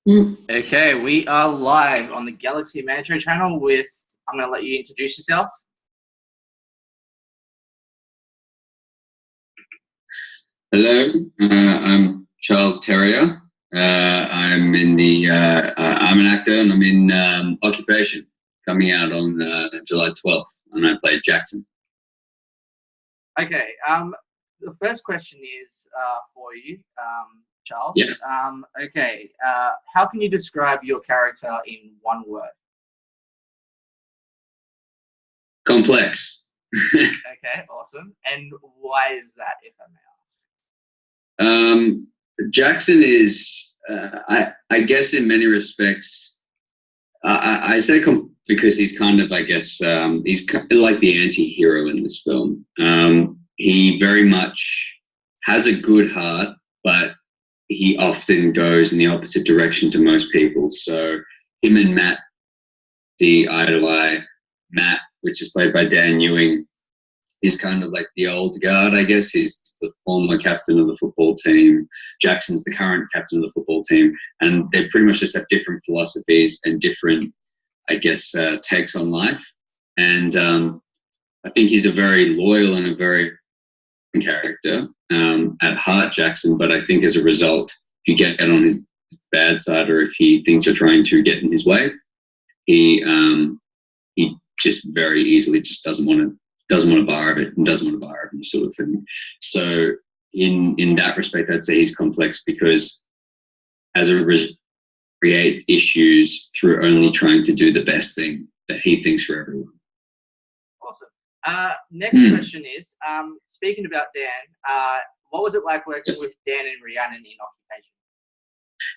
Okay, we are live on the Galaxy Manager channel with, I'm going to let you introduce yourself. Hello, I'm Charles Terrier. I'm I'm an actor and I'm in Occupation, coming out on July 12th, and I play Jackson. Okay, the first question is for you, Charles. Yeah. Okay, how can you describe your character in one word? Complex. Okay, awesome. And why is that, if I may ask? Jackson is, I guess, in many respects, I say because he's kind of, I guess, he's like the anti-hero in this film. He very much has a good heart, but he often goes in the opposite direction to most people. So him and Matt, the eye to eye, Matt, which is played by Dan Ewing, is kind of like the old guard, I guess. He's the former captain of the football team. Jackson's the current captain of the football team. And they pretty much just have different philosophies and different, I guess, takes on life. And I think he's a very loyal and a very character at heart, Jackson. But I think as a result, if you get on his bad side or if he thinks you're trying to get in his way, he just very easily just doesn't want to bar of it and doesn't want to bar of it, sort of thing. So in that respect, I'd say he's complex because as a result, create issues through only trying to do the best thing that he thinks for everyone. Awesome. Next question is, speaking about Dan, what was it like working with Dan and Rhiannon in Occupation?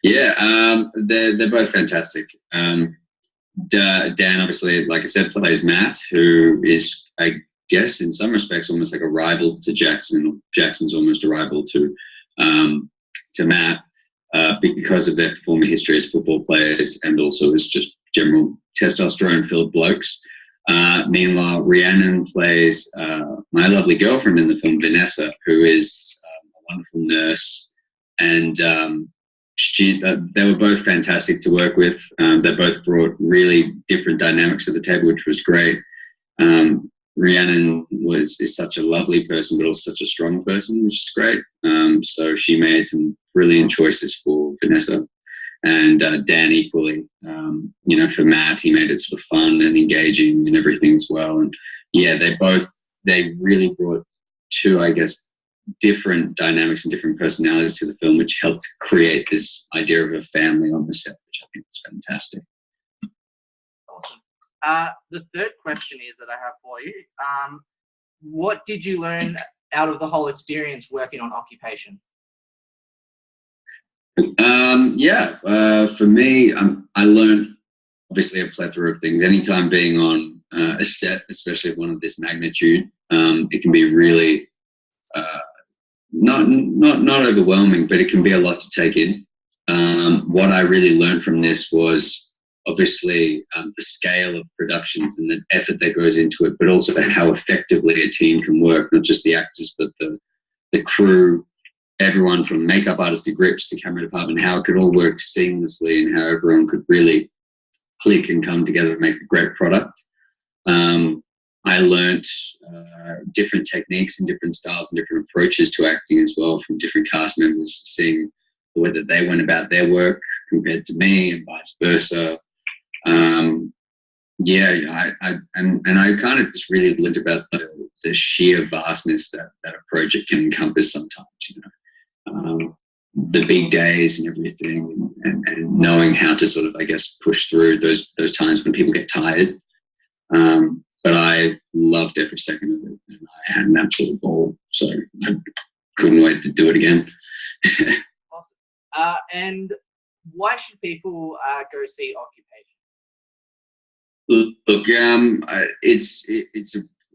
Yeah, they're both fantastic. Dan, obviously, like I said, plays Matt, who is, I guess, in some respects, almost like a rival to Jackson. Jackson's almost a rival to Matt because of their former history as football players and also as just general testosterone-filled blokes. Meanwhile, Rhiannon plays my lovely girlfriend in the film, Vanessa, who is a wonderful nurse, and they were both fantastic to work with. They both brought really different dynamics to the table, which was great. Rhiannon is such a lovely person, but also such a strong person, which is great. So she made some brilliant choices for Vanessa, and Dan equally. For Matt, he made it sort of fun and engaging and everything as well. And yeah, they really brought two, I guess, different dynamics and different personalities to the film, which helped create this idea of a family on the set, which I think was fantastic. Awesome. The third question is that I have for you. What did you learn out of the whole experience working on Occupation? For me, I learned obviously a plethora of things. Anytime being on a set, especially one of this magnitude, it can be really not overwhelming, but it can be a lot to take in. What I really learned from this was obviously the scale of productions and the effort that goes into it, but also how effectively a team can work, not just the actors, but the crew, everyone from makeup artists to grips to camera department, how it could all work seamlessly and how everyone could really click and come together and make a great product. I learned different techniques and different styles and different approaches to acting as well from different cast members, seeing the way that they went about their work compared to me and vice versa. I kind of just really learned about the sheer vastness that a project can encompass sometimes, the big days and everything, and knowing how to sort of, I guess, push through those times when people get tired. But I loved every second of it, and I had an absolute ball, so I couldn't wait to do it again. Awesome. And why should people go see Occupation? Look,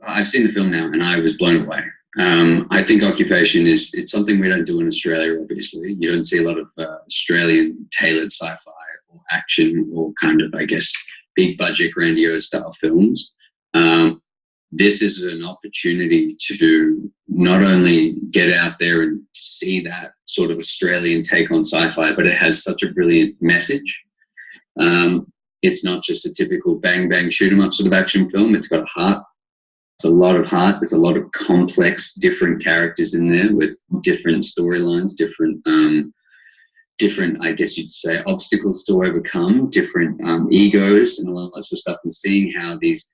I've seen the film now, and I was blown away. I think Occupation it's something we don't do in Australia. Obviously, you don't see a lot of Australian tailored sci-fi or action or kind of, I guess, big budget, grandiose style films. this is an opportunity to not only get out there and see that sort of Australian take on sci-fi, but it has such a brilliant message. It's not just a typical bang, bang, shoot 'em up sort of action film. It's got a heart. It's a lot of heart. There's a lot of complex, different characters in there with different storylines, different, I guess you'd say, obstacles to overcome, different egos and all that sort of stuff. And seeing how these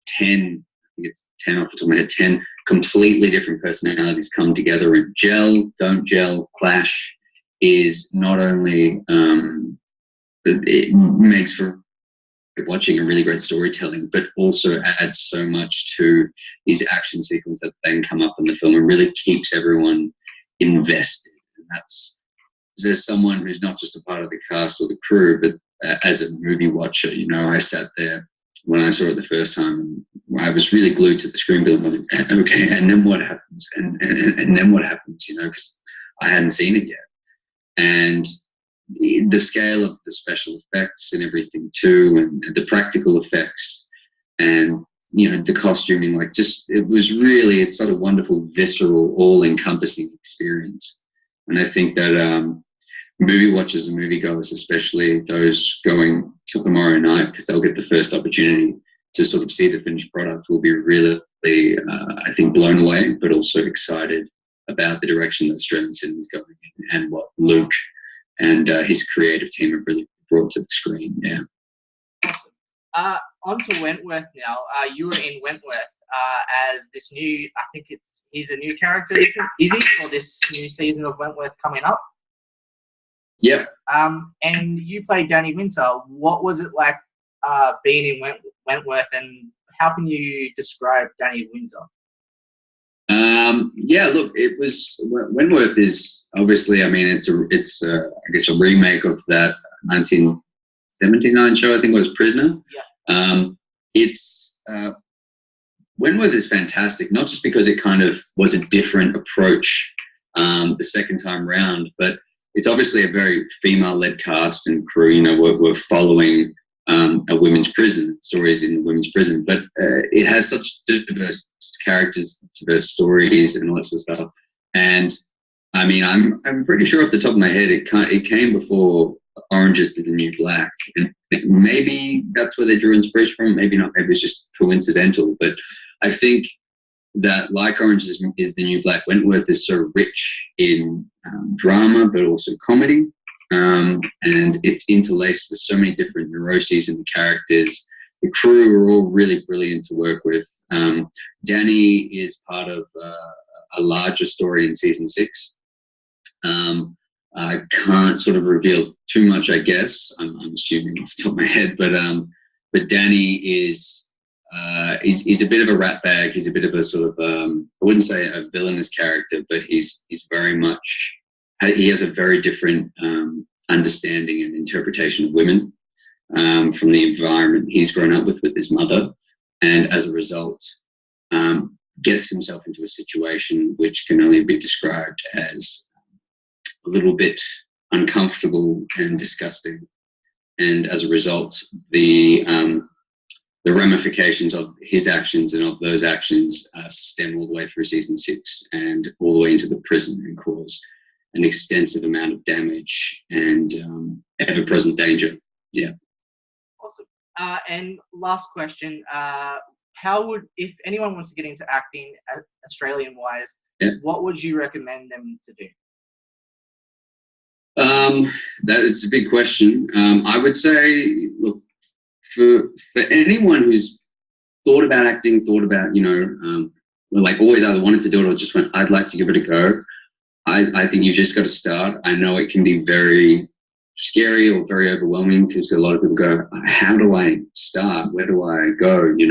10, I think it's 10 off the top of my head, 10 completely different personalities come together and gel, don't gel, clash, is not only, it makes for watching a really great storytelling, but also adds so much to these action sequences that then come up in the film and really keeps everyone invested. And that's, as someone who's not just a part of the cast or the crew, but as a movie watcher, you know, I sat there when I saw it the first time, and I was really glued to the screen, going, okay, and then what happens? And then what happens, you know, because I hadn't seen it yet. And the scale of the special effects and everything too, and the practical effects, and you know, the costuming, like, just, it was really, it's sort of wonderful, visceral, all-encompassing experience. And I think that movie watchers and moviegoers, especially those going to tomorrow night, because they'll get the first opportunity to sort of see the finished product, will be really, I think, blown away, but also excited about the direction that Australian cinema is going in, and what Luke and his creative team have really brought to the screen. Yeah. Awesome. On to Wentworth now. You were in Wentworth as this new, I think he's a new character, is he, for this new season of Wentworth coming up? Yep. And you played Danny Winter. What was it like being in Wentworth, and how can you describe Danny Winter? Yeah, look, it was, Wentworth is obviously, I mean, it's I guess a remake of that 1979 show, I think it was Prisoner. Yeah. Wentworth is fantastic, not just because it kind of was a different approach the second time round, but it's obviously a very female-led cast and crew. You know, we're following a women's prison, stories in the women's prison, but it has such diverse characters, diverse stories, and all that sort of stuff. And I mean, I'm pretty sure off the top of my head, it came before Orange is the New Black, and maybe that's where they drew inspiration from. Maybe not. Maybe it's just coincidental. But I think that, like Orange is the New Black, Wentworth is so rich in drama, but also comedy. And it's interlaced with so many different neuroses in the characters. The crew are all really brilliant to work with. Danny is part of a larger story in season 6. I can't sort of reveal too much, I guess. I'm assuming off the top of my head, but Danny is he's a bit of a rat bag. He's a bit of a sort of I wouldn't say a villainous character, but he's very much, he has a very different understanding and interpretation of women from the environment he's grown up with his mother, and as a result gets himself into a situation which can only be described as a little bit uncomfortable and disgusting. And as a result, the ramifications of his actions and of those actions stem all the way through season 6 and all the way into the prison, and cause an extensive amount of damage and ever-present danger. Yeah. Awesome. And last question, how would, if anyone wants to get into acting Australian-wise, yeah, what would you recommend them to do? That is a big question. I would say, look, for anyone who's thought about acting, thought about, you know, like always either wanted to do it or just went, I'd like to give it a go, I think you've just got to start. I know it can be very scary or very overwhelming, because a lot of people go, how do I start? Where do I go? You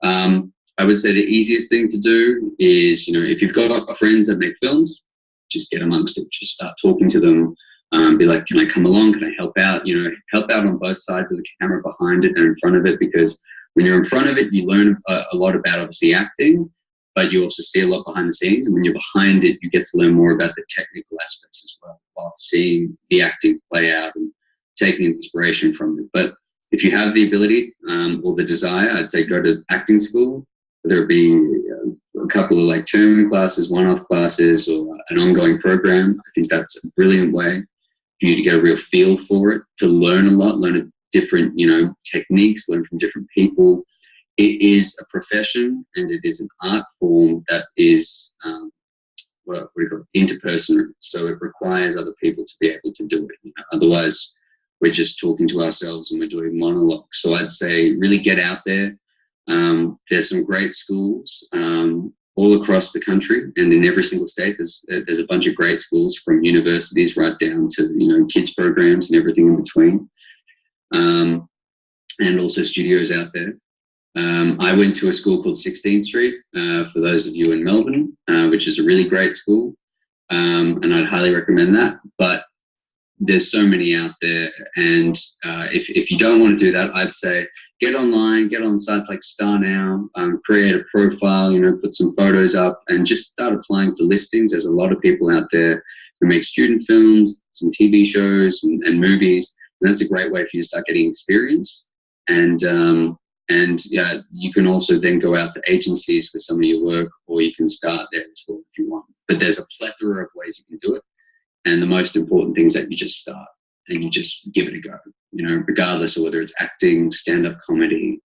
know, I would say the easiest thing to do is, you know, if you've got friends that make films, just get amongst it. Just start talking to them. Be like, can I come along? Can I help out? You know, help out on both sides of the camera, behind it and in front of it, because when you're in front of it, you learn a lot about obviously acting, but you also see a lot behind the scenes. And when you're behind it, you get to learn more about the technical aspects as well, while seeing the acting play out and taking inspiration from it. But if you have the ability or the desire, I'd say go to acting school. whether it be a couple of like term classes, one-off classes, or an ongoing program. I think that's a brilliant way for you to get a real feel for it, to learn a lot, learn a different, techniques, learn from different people. It is a profession and it is an art form that is, what do you call it, interpersonal. So it requires other people to be able to do it. Otherwise, we're just talking to ourselves and we're doing monologues. So I'd say really get out there. There's some great schools all across the country, and in every single state there's a bunch of great schools, from universities right down to kids programs and everything in between, and also studios out there. I went to a school called 16th Street, for those of you in Melbourne, which is a really great school, and I'd highly recommend that. But there's so many out there, and if you don't want to do that, I'd say get online, get on sites like Star Now, create a profile, put some photos up, and just start applying for listings. There's a lot of people out there who make student films, some TV shows, and movies, and that's a great way for you to start getting experience. And yeah, you can also then go out to agencies with some of your work, or you can start there as well if you want. But there's a plethora of ways you can do it. And the most important thing is that you just start and you just give it a go, regardless of whether it's acting, stand-up comedy,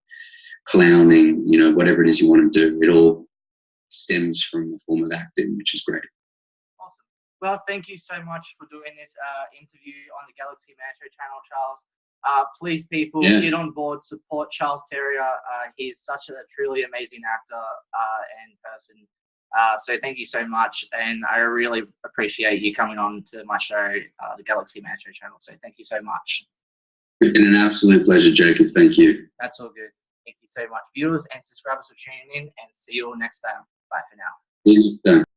clowning, whatever it is you want to do. It all stems from a form of acting, which is great. Awesome. Well, thank you so much for doing this interview on the Galaxy Metro channel, Charles. Please, people, get on board, support Charles Terrier. He's such a truly amazing actor and person. So thank you so much, and I really appreciate you coming on to my show, the Galaxy Metro channel. So thank you so much. It's been an absolute pleasure, Jacob. Thank you. That's all good. Thank you so much, viewers and subscribers, for tuning in, and see you all next time. Bye for now. See you next time.